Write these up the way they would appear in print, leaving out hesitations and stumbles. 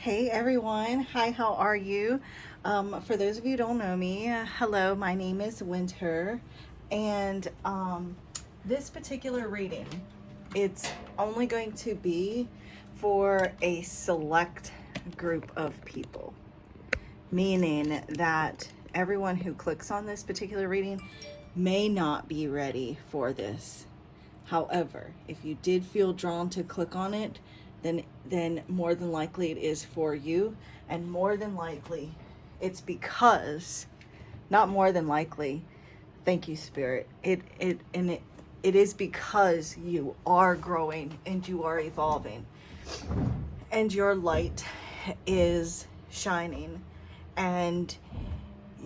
Hey everyone, hi, how are you? For those of you who don't know me, hello, my name is Winter, and this particular reading, it's only going to be for a select group of people, meaning that everyone who clicks on this particular reading may not be ready for this. However, if you did feel drawn to click on it, then more than likely it is for you, and more than likely it's because, not more than likely, thank you, Spirit. It is because you are growing and you are evolving and your light is shining and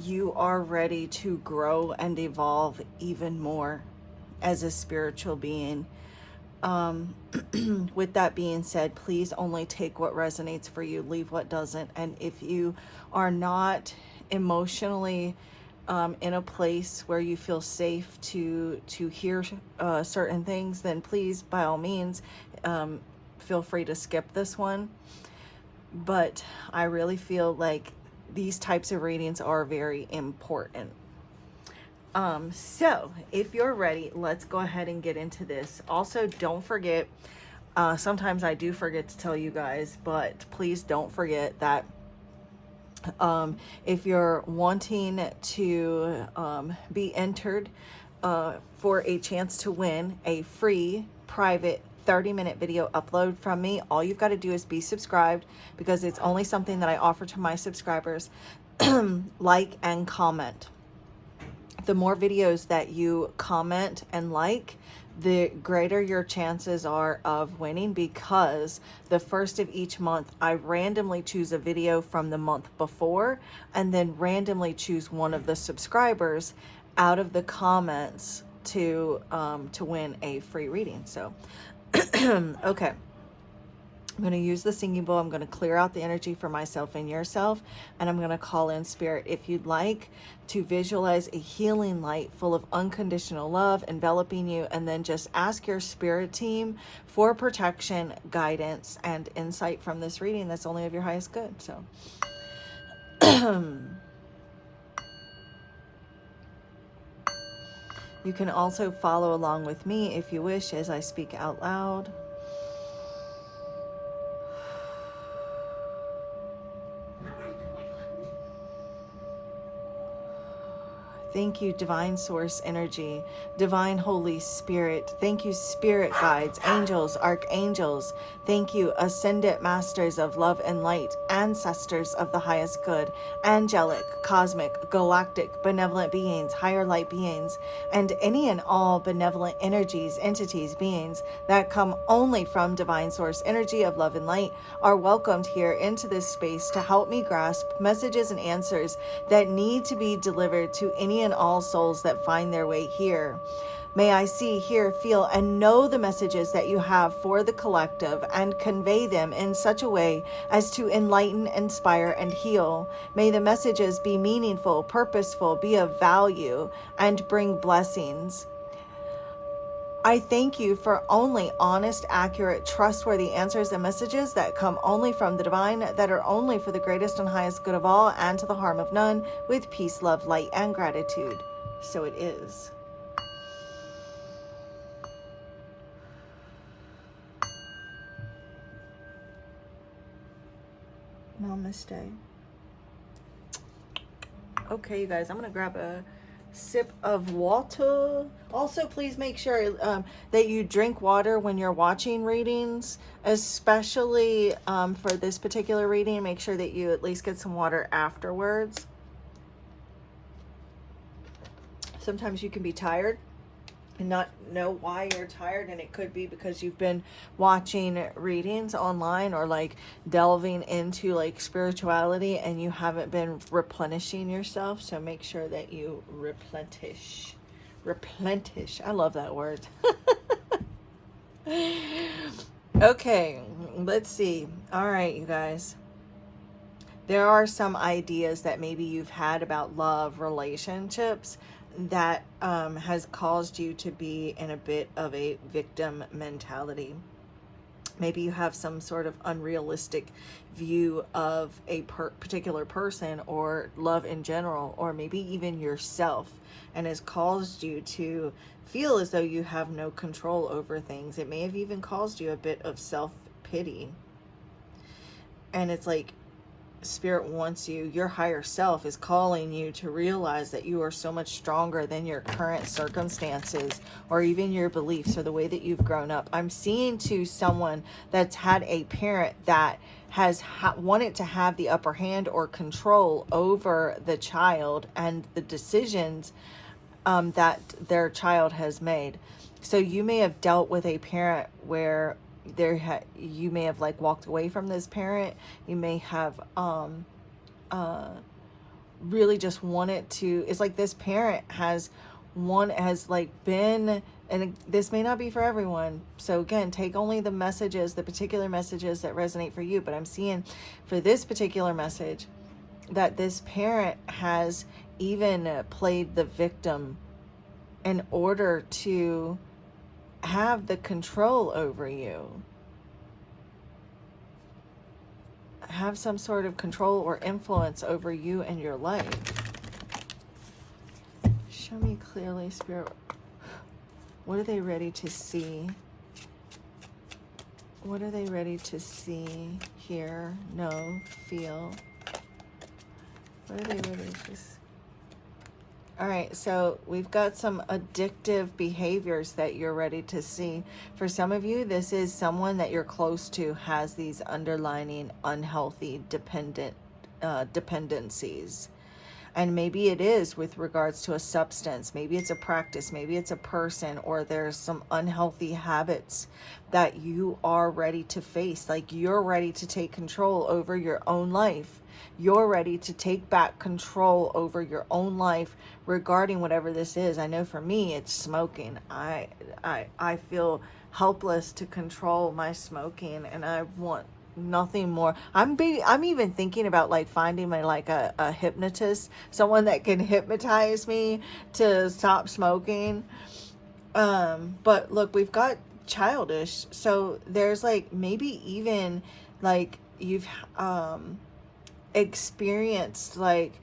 you are ready to grow and evolve even more as a spiritual being. With that being said, please only take what resonates for you, leave what doesn't. And if you are not emotionally in a place where you feel safe to hear certain things, then please, by all means, feel free to skip this one. But I really feel like these types of readings are very important. So if you're ready, let's go ahead and get into this. Also, don't forget, sometimes I do forget to tell you guys, but please don't forget that if you're wanting to be entered for a chance to win a free private 30-minute video upload from me, all you've got to do is be subscribed, because it's only something that I offer to my subscribers. Like and comment. The more videos that you comment and like, the greater your chances are of winning, because the first of each month I randomly choose a video from the month before and then randomly choose one of the subscribers out of the comments to win a free reading. So okay, I'm going to use the singing bowl. I'm going to clear out the energy for myself and yourself, and I'm going to call in Spirit. If you'd like to visualize a healing light full of unconditional love enveloping you, and then just ask your spirit team for protection, guidance, and insight from this reading that's only of your highest good. So you can also follow along with me if you wish as I speak out loud. Thank you, Divine Source Energy, Divine Holy Spirit. Thank you, Spirit Guides, Angels, Archangels. Thank you, Ascendant Masters of Love and Light, Ancestors of the Highest Good, Angelic, Cosmic, Galactic, Benevolent Beings, Higher Light Beings, and any and all benevolent energies, entities, beings that come only from Divine Source Energy of Love and Light are welcomed here into this space to help me grasp messages and answers that need to be delivered to any and all souls that find their way here. May I see, hear, feel, and know the messages that you have for the collective and convey them in such a way as to enlighten, inspire, and heal. May the messages be meaningful, purposeful, be of value, and bring blessings. I thank you for only honest, accurate, trustworthy answers and messages that come only from the divine, that are only for the greatest and highest good of all and to the harm of none, with peace, love, light, and gratitude. So it is. Namaste. Okay, you guys, I'm going to grab a sip of water. Also, please make sure that you drink water when you're watching readings, especially for this particular reading. Make sure that you at least get some water afterwards. Sometimes you can be tired and not know why you're tired, and it could be because you've been watching readings online or like delving into like spirituality and you haven't been replenishing yourself. So make sure that you replenish. I love that word. Okay, let's see. All right, you guys, there are some ideas that maybe you've had about love, relationships, that has caused you to be in a bit of a victim mentality. Maybe you have some sort of unrealistic view of a particular person or love in general, or maybe even yourself, and has caused you to feel as though you have no control over things. It may have even caused you a bit of self-pity. And it's like Spirit wants you, your higher self is calling you to realize that you are so much stronger than your current circumstances or even your beliefs or the way that you've grown up. I'm seeing to someone that's had a parent that has wanted to have the upper hand or control over the child and the decisions that their child has made. So you may have dealt with a parent where you may have like walked away from this parent. You may have really just wanted to, it's like this parent has like been, and this may not be for everyone, so again, take only the particular messages that resonate for you. But I'm seeing for this particular message that this parent has even played the victim in order to have the control over you, have some sort of control or influence over you and your life. Show me clearly, Spirit. What are they ready to see? What are they ready to see, hear, know, feel? What are they ready to see? All right, so we've got some addictive behaviors that you're ready to see. For some of you, this is someone that you're close to has these underlining unhealthy dependencies. And maybe it is with regards to a substance, maybe it's a practice, maybe it's a person, or there's some unhealthy habits that you are ready to face. Like you're ready to take control over your own life. You're ready to take back control over your own life regarding whatever this is. I know for me, it's smoking. I feel helpless to control my smoking, and I want nothing more. I'm even thinking about like finding my like a hypnotist, someone that can hypnotize me to stop smoking. But look, we've got childish. So there's like maybe even like you've experienced like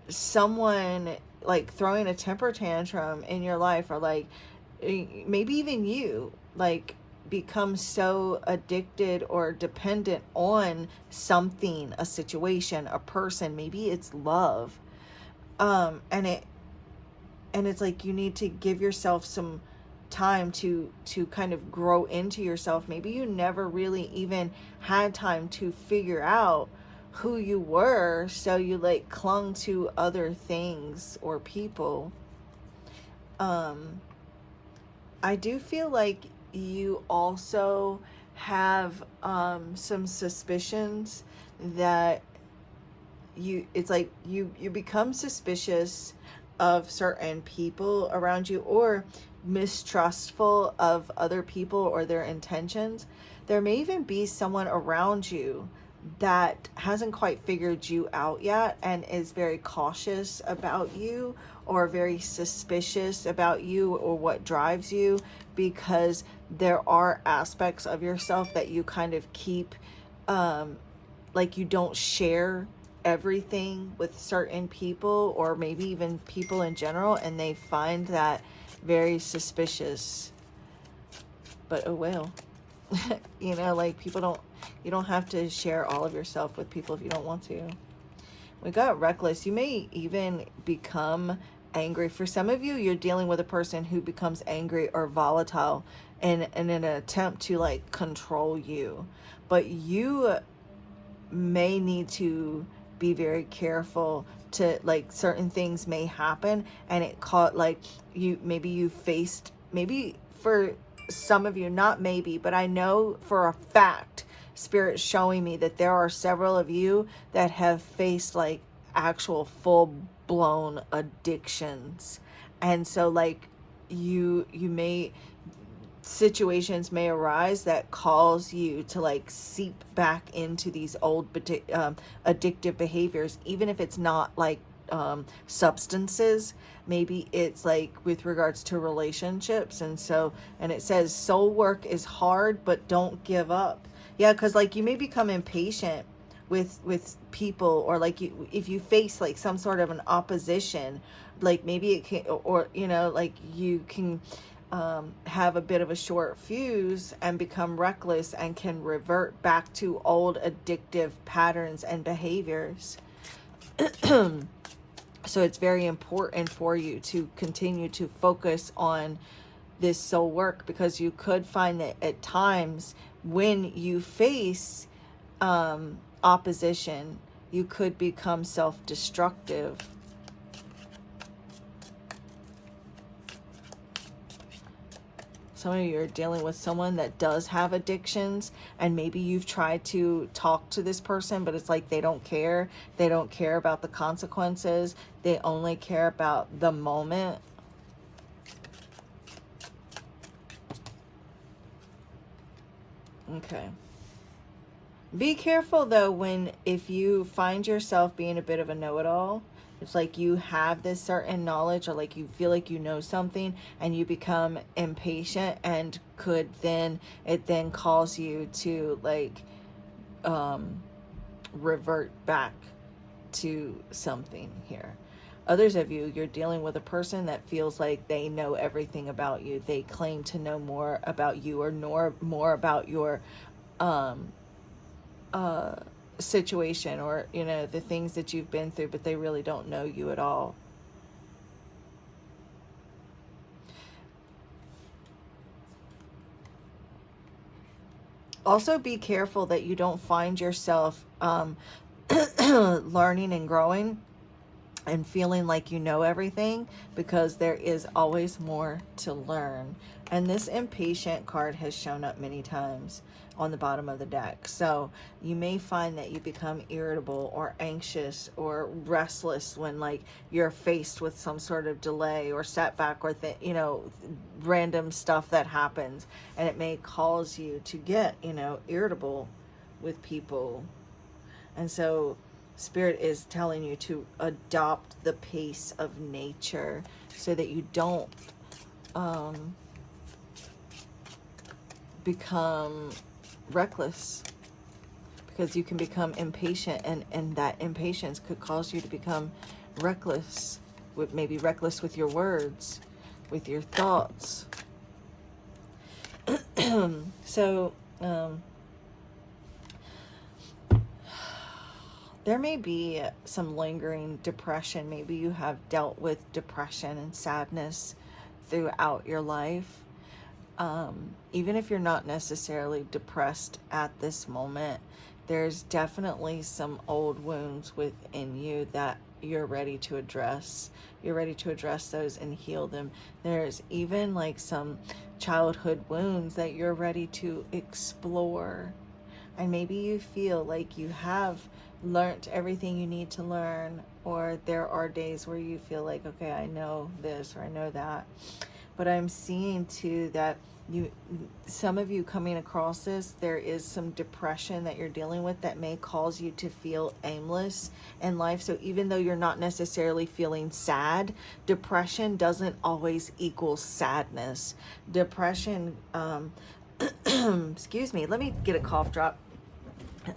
someone like throwing a temper tantrum in your life, or like maybe even you like become so addicted or dependent on something, a situation, a person. Maybe it's love, and it's like you need to give yourself some time to kind of grow into yourself. Maybe you never really even had time to figure out who you were, so you like clung to other things or people. I do feel like you also have some suspicions that it's like you become suspicious of certain people around you, or mistrustful of other people or their intentions. There may even be someone around you that hasn't quite figured you out yet and is very cautious about you, or very suspicious about you or what drives you, because there are aspects of yourself that you kind of keep like you don't share everything with certain people, or maybe even people in general, and they find that very suspicious. But oh well. You know, like you don't have to share all of yourself with people if you don't want to. We got reckless. You may even become angry. For some of you, you're dealing with a person who becomes angry or volatile in an attempt to like control you. But you may need to be very careful to like certain things may happen, and it caught like you faced, maybe for some of you, not maybe, but I know for a fact, Spirit's showing me that there are several of you that have faced like actual full-blown addictions. And so like you may, situations may arise that cause you to like seep back into these old addictive behaviors, even if it's not like substances. Maybe it's like with regards to relationships. And so, and it says soul work is hard, but don't give up. Yeah, because like you may become impatient with people, or like you, if you face like some sort of an opposition, like maybe it can, or you know, like you can have a bit of a short fuse and become reckless and can revert back to old addictive patterns and behaviors. So it's very important for you to continue to focus on this soul work, because you could find that at times when you face opposition, you could become self-destructive. Some of you are dealing with someone that does have addictions, and maybe you've tried to talk to this person, but it's like they don't care. They don't care about the consequences. They only care about the moment. Okay. Be careful though if you find yourself being a bit of a know-it-all. It's like you have this certain knowledge, or like you feel like you know something and you become impatient, and it then cause you to like revert back to something here. Others of you, you're dealing with a person that feels like they know everything about you. They claim to know more about you, or more about your situation, or you know, the things that you've been through, but they really don't know you at all. Also be careful that you don't find yourself learning and growing and feeling like you know everything, because there is always more to learn. And this impatient card has shown up many times on the bottom of the deck. So you may find that you become irritable or anxious or restless when like you're faced with some sort of delay or setback, or you know, random stuff that happens, and it may cause you to get, you know, irritable with people. And so Spirit is telling you to adopt the pace of nature so that you don't become reckless, because you can become impatient, and that impatience could cause you to become reckless, maybe reckless with your words, with your thoughts. So there may be some lingering depression. Maybe you have dealt with depression and sadness throughout your life. Even if you're not necessarily depressed at this moment, there's definitely some old wounds within you that you're ready to address. You're ready to address those and heal them. There's even like some childhood wounds that you're ready to explore. And maybe you feel like you have learned everything you need to learn, or there are days where you feel like, okay, I know this or I know that. But I'm seeing too that some of you coming across this, there is some depression that you're dealing with that may cause you to feel aimless in life. So even though you're not necessarily feeling sad, depression doesn't always equal sadness. Depression, excuse me, let me get a cough drop,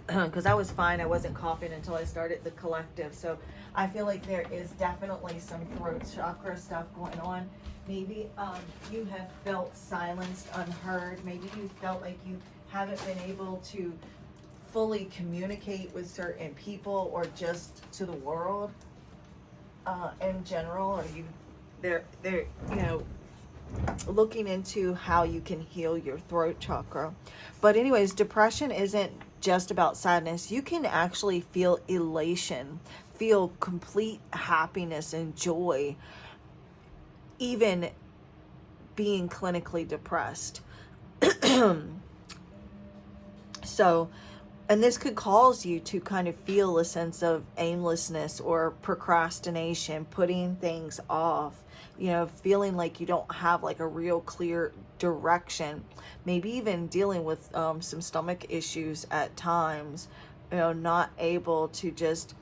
because I was fine. I wasn't coughing until I started the collective. So I feel like there is definitely some throat chakra stuff going on. Maybe you have felt silenced, unheard. Maybe you felt like you haven't been able to fully communicate with certain people, or just to the world in general. Or they're you know, looking into how you can heal your throat chakra. But anyways, depression isn't just about sadness. You can actually feel elation, feel complete happiness and joy, even being clinically depressed. So, and this could cause you to kind of feel a sense of aimlessness or procrastination, putting things off, you know, feeling like you don't have like a real clear direction, maybe even dealing with some stomach issues at times, you know, not able to just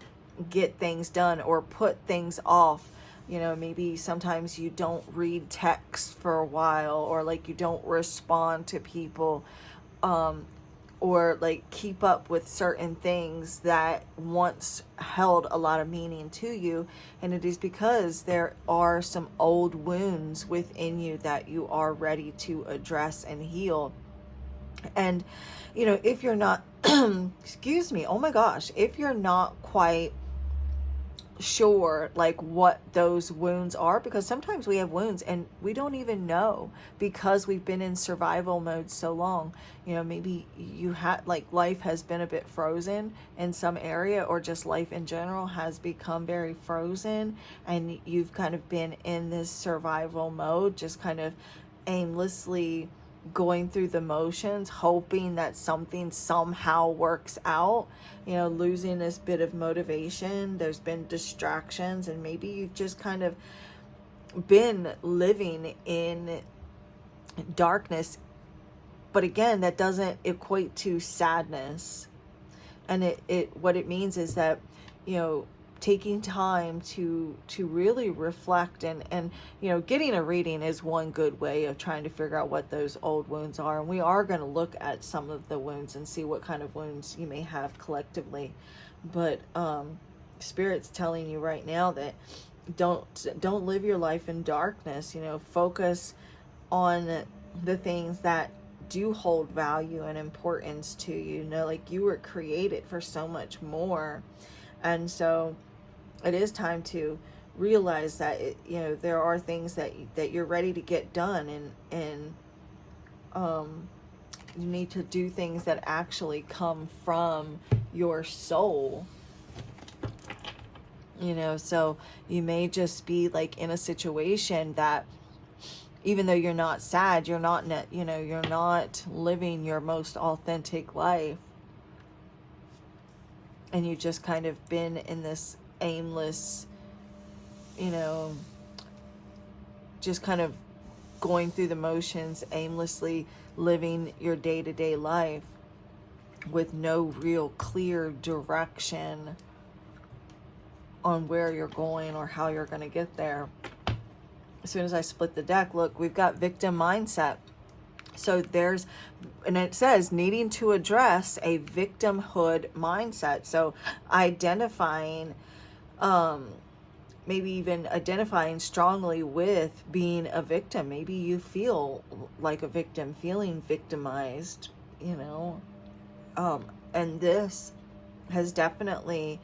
get things done or put things off. You know, maybe sometimes you don't read text for a while, or like you don't respond to people, or like keep up with certain things that once held a lot of meaning to you. And it is because there are some old wounds within you that you are ready to address and heal. And, you know, if you're not, excuse me, oh my gosh, if you're not quite sure like what those wounds are, because sometimes we have wounds and we don't even know because we've been in survival mode so long. You know, maybe you had like life has been a bit frozen in some area, or just life in general has become very frozen, and you've kind of been in this survival mode, just kind of aimlessly going through the motions, hoping that something somehow works out, you know, losing this bit of motivation. There's been distractions, and maybe you've just kind of been living in darkness. But again, that doesn't equate to sadness. And what it means is that, you know, taking time to really reflect, and you know, getting a reading is one good way of trying to figure out what those old wounds are. And we are going to look at some of the wounds and see what kind of wounds you may have collectively. But Spirit's telling you right now that don't live your life in darkness. You know, focus on the things that do hold value and importance to you. You know, like you were created for so much more. And so it is time to realize that you know, there are things that you're ready to get done, and you need to do things that actually come from your soul. You know, so you may just be like in a situation that, even though you're not sad, you're not you're not living your most authentic life, and you've just kind of been in this aimless, you know, just kind of going through the motions, aimlessly living your day-to-day life with no real clear direction on where you're going or how you're going to get there. As soon as I split the deck, look, we've got victim mindset. So and it says needing to address a victimhood mindset. So identifying, maybe even identifying strongly with being a victim. Maybe you feel like a victim, feeling victimized, you know. And this has definitely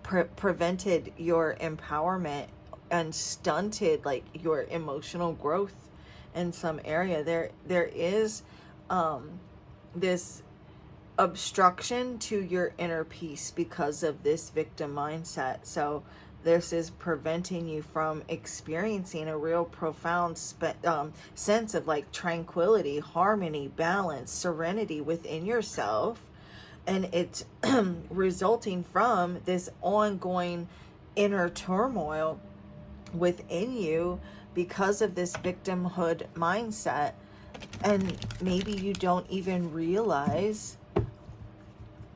prevented your empowerment and stunted like your emotional growth in some area. There is this obstruction to your inner peace because of this victim mindset. So this is preventing you from experiencing a real profound sense of like tranquility, harmony, balance, serenity within yourself. And it's resulting from this ongoing inner turmoil within you because of this victimhood mindset. And maybe you don't even realize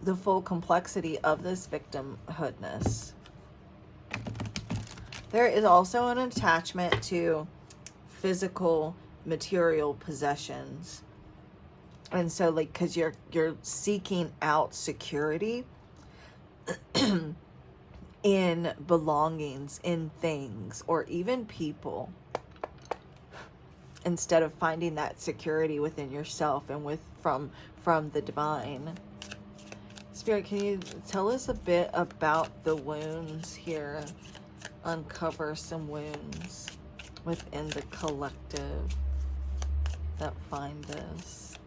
the full complexity of this victimhoodness. There is also an attachment to physical material possessions. And so like, because you're seeking out security in belongings, in things, or even people, instead of finding that security within yourself and from the divine. Spirit, can you tell us a bit about the wounds here? Uncover some wounds within the collective that find this.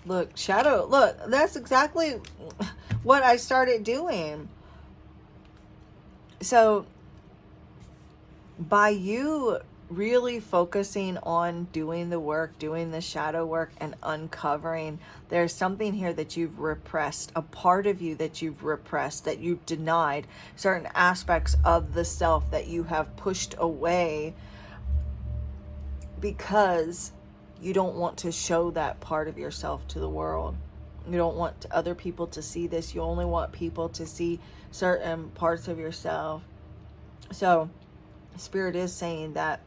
Look, shadow, look, that's exactly what I started doing. So by you really focusing on doing the work, doing the shadow work and uncovering, there's something here that you've repressed, a part of you that you've repressed, that you've denied, certain aspects of the self that you have pushed away because you don't want to show that part of yourself to the world. You don't want other people to see this. You only want people to see certain parts of yourself. So Spirit is saying that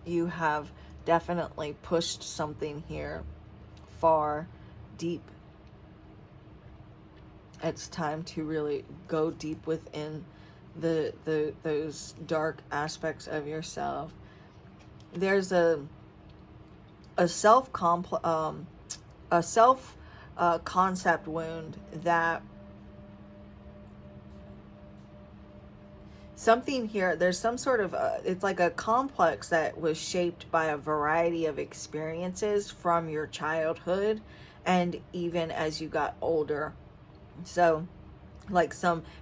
you have definitely pushed something here far, deep. It's time to really go deep within those dark aspects of yourself. There's a self concept wound that something here, there's some sort of it's like a complex that was shaped by a variety of experiences from your childhood and even as you got older. So like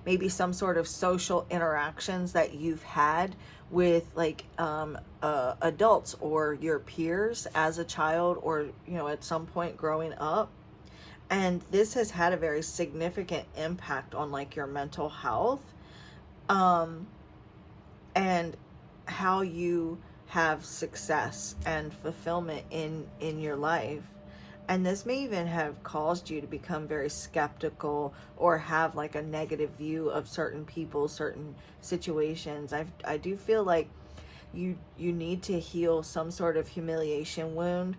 maybe some sort of social interactions that you've had with like adults or your peers as a child, or at some point growing up. And this has had a very significant impact on like your mental health, and how you have success and fulfillment in your life. And this may even have caused you to become very skeptical or have like a negative view of certain people, certain situations. I do feel like you need to heal some sort of humiliation wound,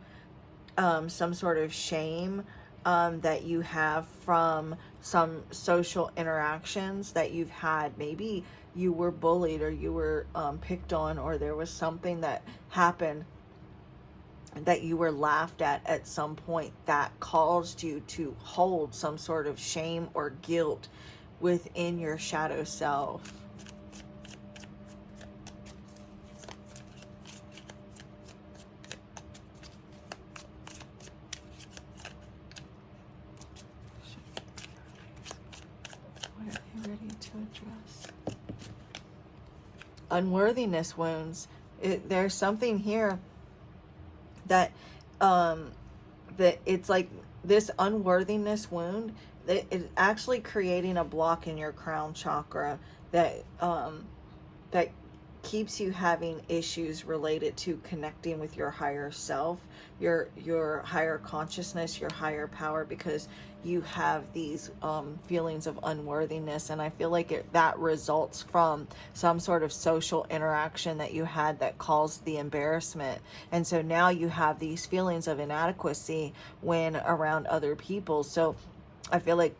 some sort of shame that you have from some social interactions that you've had. Maybe you were bullied, or you were picked on, or there was something that happened that you were laughed at some point that caused you to hold some sort of shame or guilt within your shadow self. What are they ready to address? Unworthiness wounds. There's something here that that it's like this unworthiness wound that is actually creating a block in your crown chakra that that keeps you having issues related to connecting with your higher self, your higher consciousness, your higher power, because you have these feelings of unworthiness. And I feel like that results from some sort of social interaction that you had that caused the embarrassment. And so now you have these feelings of inadequacy when around other people. So I feel like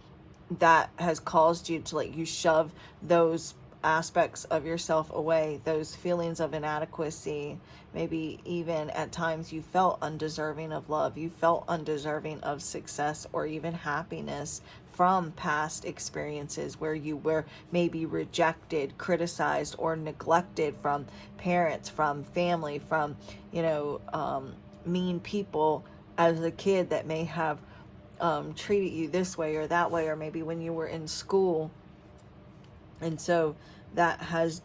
that has caused you to you shove those aspects of yourself away, those feelings of inadequacy. Maybe even at times you felt undeserving of love, you felt undeserving of success or even happiness from past experiences where you were maybe rejected, criticized, or neglected from parents, from family, from mean people as a kid that may have treated you this way or that way, or maybe when you were in school. And so that has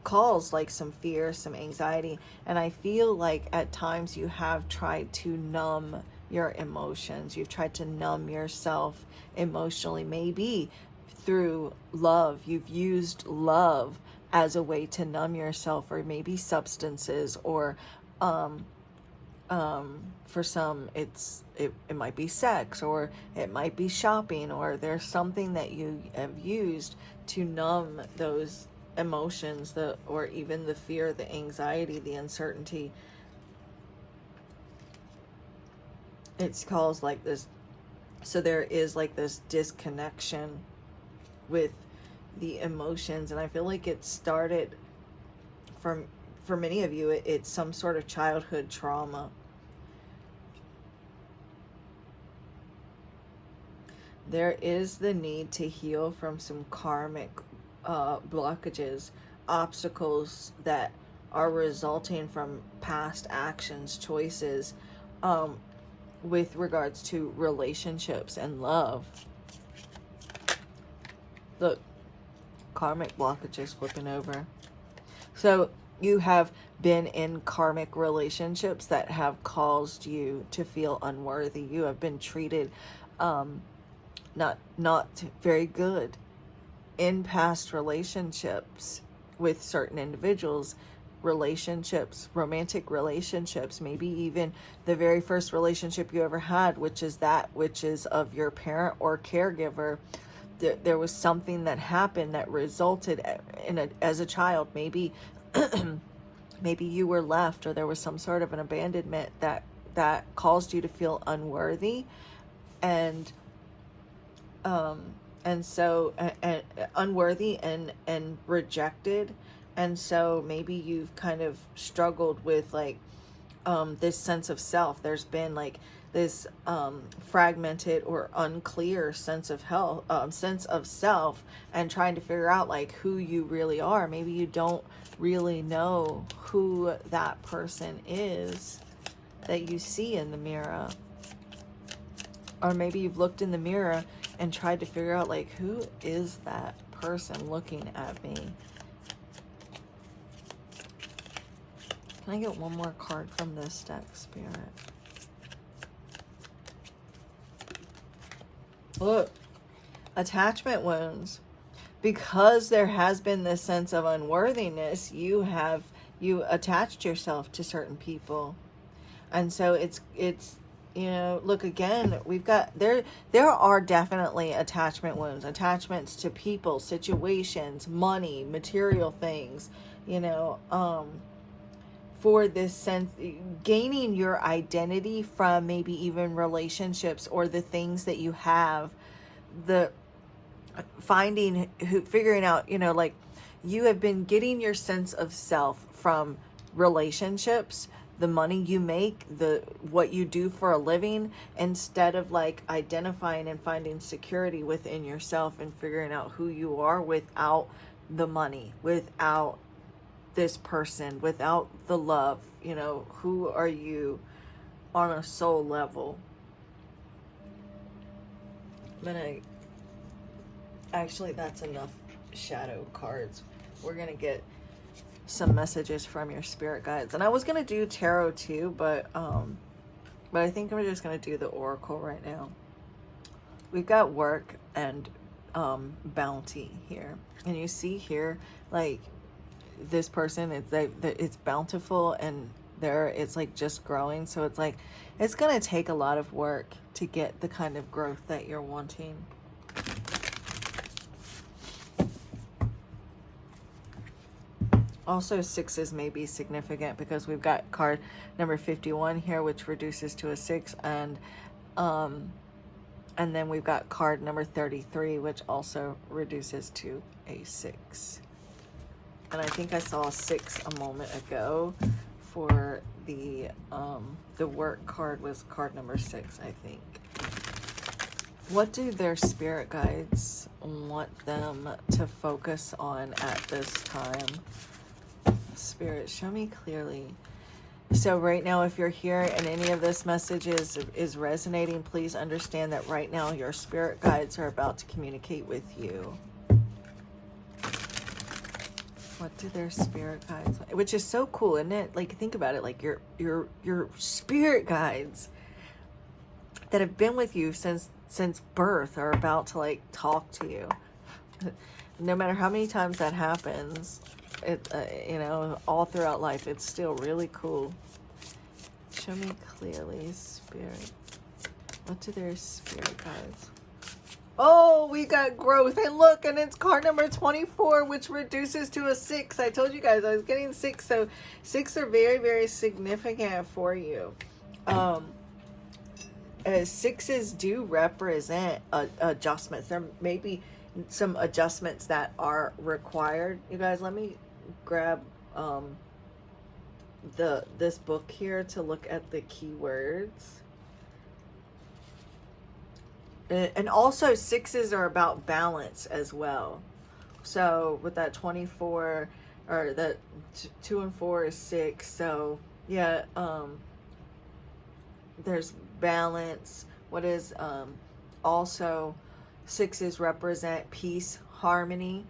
caused like some fear, some anxiety. And I feel like at times you have tried to numb your emotions. You've tried to numb yourself emotionally, maybe through love. You've used love as a way to numb yourself, or maybe substances, or for some it might be sex, or it might be shopping, or there's something that you have used to numb those emotions, or even the fear, the anxiety, the uncertainty. It's caused like this. So there is like this disconnection with the emotions, and I feel like it started for many of you, it's some sort of childhood trauma. There is the need to heal from some karmic blockages, obstacles that are resulting from past actions, choices, with regards to relationships and love. Look, karmic blockages flipping over. So you have been in karmic relationships that have caused you to feel unworthy. You have been treated not very good in past relationships with certain individuals, relationships, romantic relationships, maybe even the very first relationship you ever had, which is of your parent or caregiver. There was something that happened that resulted as a child. Maybe maybe you were left, or there was some sort of an abandonment that caused you to feel unworthy, and so unworthy and rejected. And so maybe you've kind of struggled with like this sense of self. There's been like this fragmented or unclear sense of self, and trying to figure out like who you really are. Maybe you don't really know who that person is that you see in the mirror. Or maybe you've looked in the mirror and tried to figure out like, who is that person looking at me? Can I get one more card from this deck, Spirit? Look, attachment wounds. Because there has been this sense of unworthiness, you attached yourself to certain people. And so it's look, again, we've got there are definitely attachment wounds, attachments to people, situations, money, material things, for this sense, gaining your identity from maybe even relationships or the things that you have, figuring out, like, you have been getting your sense of self from relationships, the money you make, what you do for a living, instead of like identifying and finding security within yourself and figuring out who you are without the money, without this person, without the love. Who are you on a soul level? Actually, that's enough shadow cards. We're gonna get some messages from your spirit guides, and I was gonna do tarot too, but I think I'm just gonna do the oracle right now. We've got work and bounty here, and you see here, like, this person, it's bountiful, and it's like just growing. So it's like it's gonna take a lot of work to get the kind of growth that you're wanting. Also, sixes may be significant because we've got card number 51 here, which reduces to a 6, and then we've got card number 33, which also reduces to a 6. And I think I saw a 6 a moment ago for the work card was card number 6, I think. What do their spirit guides want them to focus on at this time? Spirit, show me clearly. So right now, if you're here and any of this message is resonating, please understand that right now your spirit guides are about to communicate with you. What do their spirit guides, which is so cool, isn't it? Like, think about it, like your spirit guides that have been with you since birth are about to like talk to you. No matter how many times that happens, it all throughout life, it's still really cool. Show me clearly, spirit. What do their spirit guides? Oh, we got growth, and look, and it's card number 24, which reduces to a 6. I told you guys I was getting 6, so 6 are very, very significant for you. Sixes do represent adjustments. There may be some adjustments that are required. You guys, let me grab this book here to look at the keywords. And also, sixes are about balance as well. So with that 24, or that 2 and 4 is 6. So yeah, there's balance. What is also, sixes represent peace, harmony.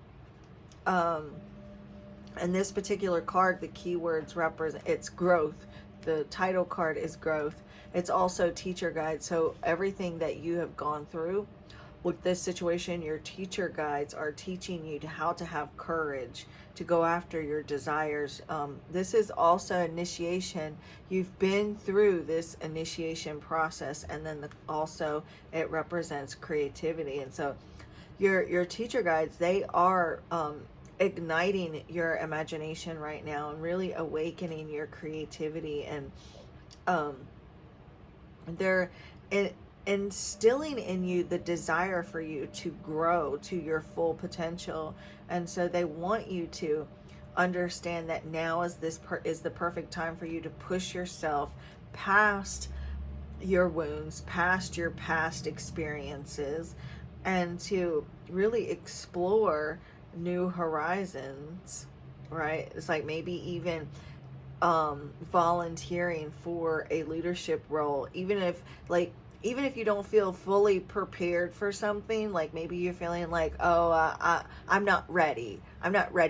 And this particular card, the keywords represent, it's growth. The title card is growth. It's also teacher guide. So everything that you have gone through with this situation, your teacher guides are teaching you how to have courage to go after your desires. This is also initiation. You've been through this initiation process, and then also it represents creativity. And so your teacher guides, they are igniting your imagination right now and really awakening your creativity, and they're instilling in you the desire for you to grow to your full potential. And so they want you to understand that now is the perfect time for you to push yourself past your wounds, past your past experiences, and to really explore new horizons, right? It's like maybe even volunteering for a leadership role, even if you don't feel fully prepared for something. Like maybe you're feeling like, oh, I'm not ready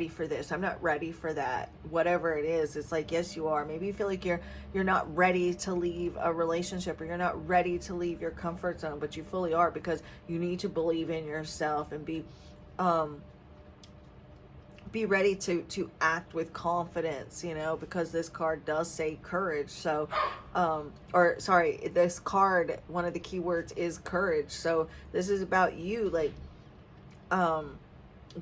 for this, I'm not ready for that, whatever it is. It's like, yes, you are. Maybe you feel like you're not ready to leave a relationship, or you're not ready to leave your comfort zone, but you fully are, because you need to believe in yourself and be ready to act with confidence, because this card does say courage. So this card, one of the key words is courage. So this is about you, like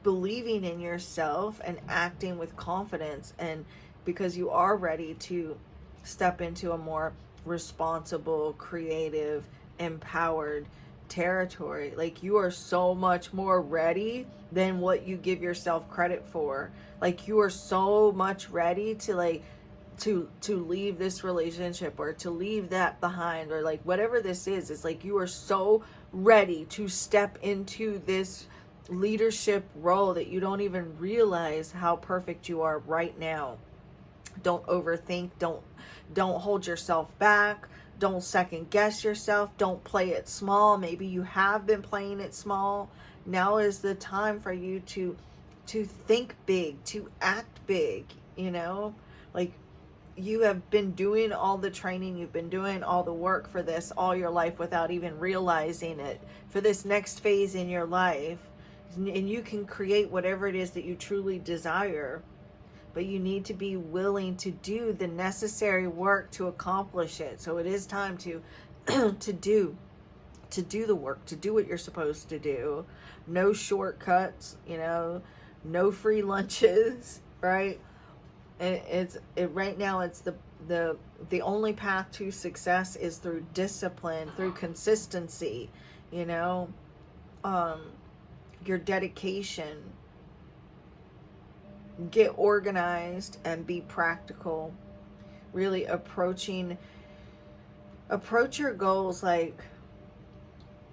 believing in yourself and acting with confidence, and because you are ready to step into a more responsible, creative, empowered territory. Like you are so much more ready than what you give yourself credit for. Like you are so much ready to to leave this relationship, or to leave that behind, or like whatever this is. It's like you are so ready to step into this leadership role that you don't even realize how perfect you are right now. Don't overthink, don't hold yourself back. Don't second guess yourself. Don't play it small. Maybe you have been playing it small. Now is the time for you to think big, to act big, like you have been doing all the training, you've been doing all the work for this all your life without even realizing it. For this next phase in your life, and you can create whatever it is that you truly desire. But you need to be willing to do the necessary work to accomplish it. So it is time to do the work, to do what you're supposed to do. No shortcuts, no free lunches, right? Right now it's the only path to success is through discipline, through consistency, your dedication. Get organized and be practical. Really approach your goals like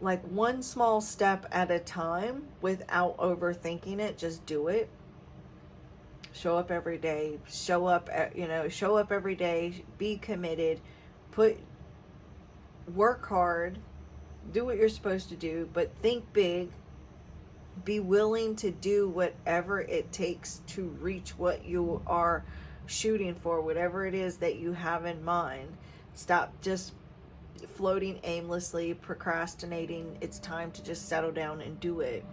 one small step at a time, without overthinking it. Just do it. Show up every day. Show up every day. Be committed. Work hard. Do what you're supposed to do, but think big. Be willing to do whatever it takes to reach what you are shooting for, whatever it is that you have in mind. Stop just floating aimlessly, procrastinating. It's time to just settle down and do it.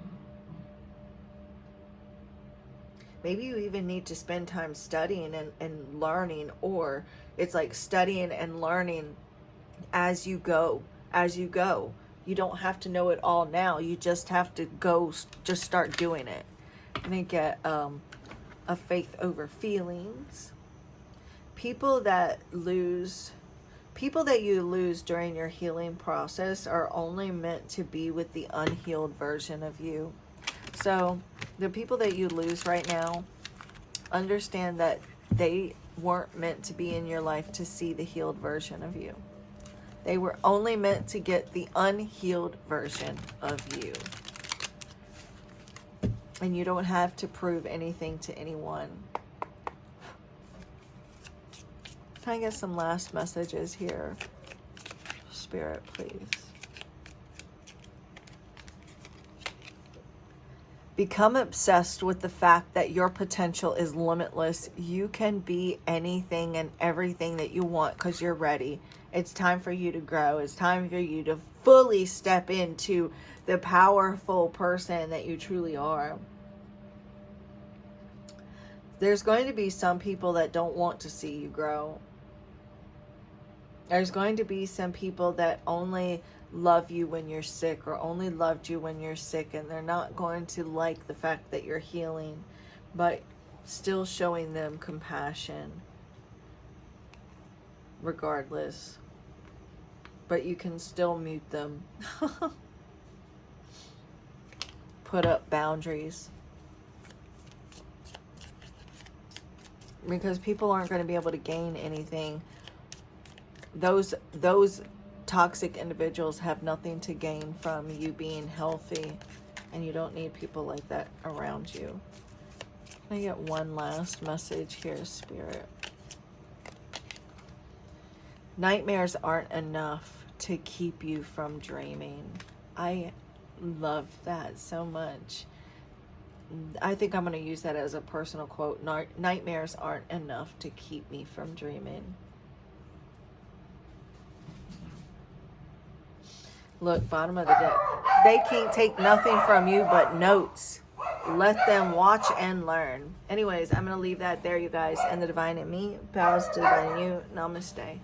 Maybe you even need to spend time studying and learning, or it's like studying and learning as you go. You don't have to know it all now. You just have to just start doing it. And then get a faith over feelings. People that you lose during your healing process are only meant to be with the unhealed version of you. So the people that you lose right now, understand that they weren't meant to be in your life to see the healed version of you. They were only meant to get the unhealed version of you. And you don't have to prove anything to anyone. Can I get some last messages here? Spirit, please. Become obsessed with the fact that your potential is limitless. You can be anything and everything that you want because you're ready. It's time for you to grow. It's time for you to fully step into the powerful person that you truly are. There's going to be some people that don't want to see you grow. There's going to be some people that only love you when you're sick, or only loved you when you're sick, and they're not going to like the fact that you're healing, but still showing them compassion regardless. But you can still mute them. Put up boundaries. Because people aren't going to be able to gain anything. Those toxic individuals have nothing to gain from you being healthy, and you don't need people like that around you. I get one last message here, Spirit. Nightmares aren't enough to keep you from dreaming. I love that so much. I think I'm going to use that as a personal quote. Nightmares aren't enough to keep me from dreaming. Look, bottom of the deck. They can't take nothing from you but notes. Let them watch and learn. Anyways, I'm going to leave that there, you guys. And the divine in me bows to the divine in you. Namaste.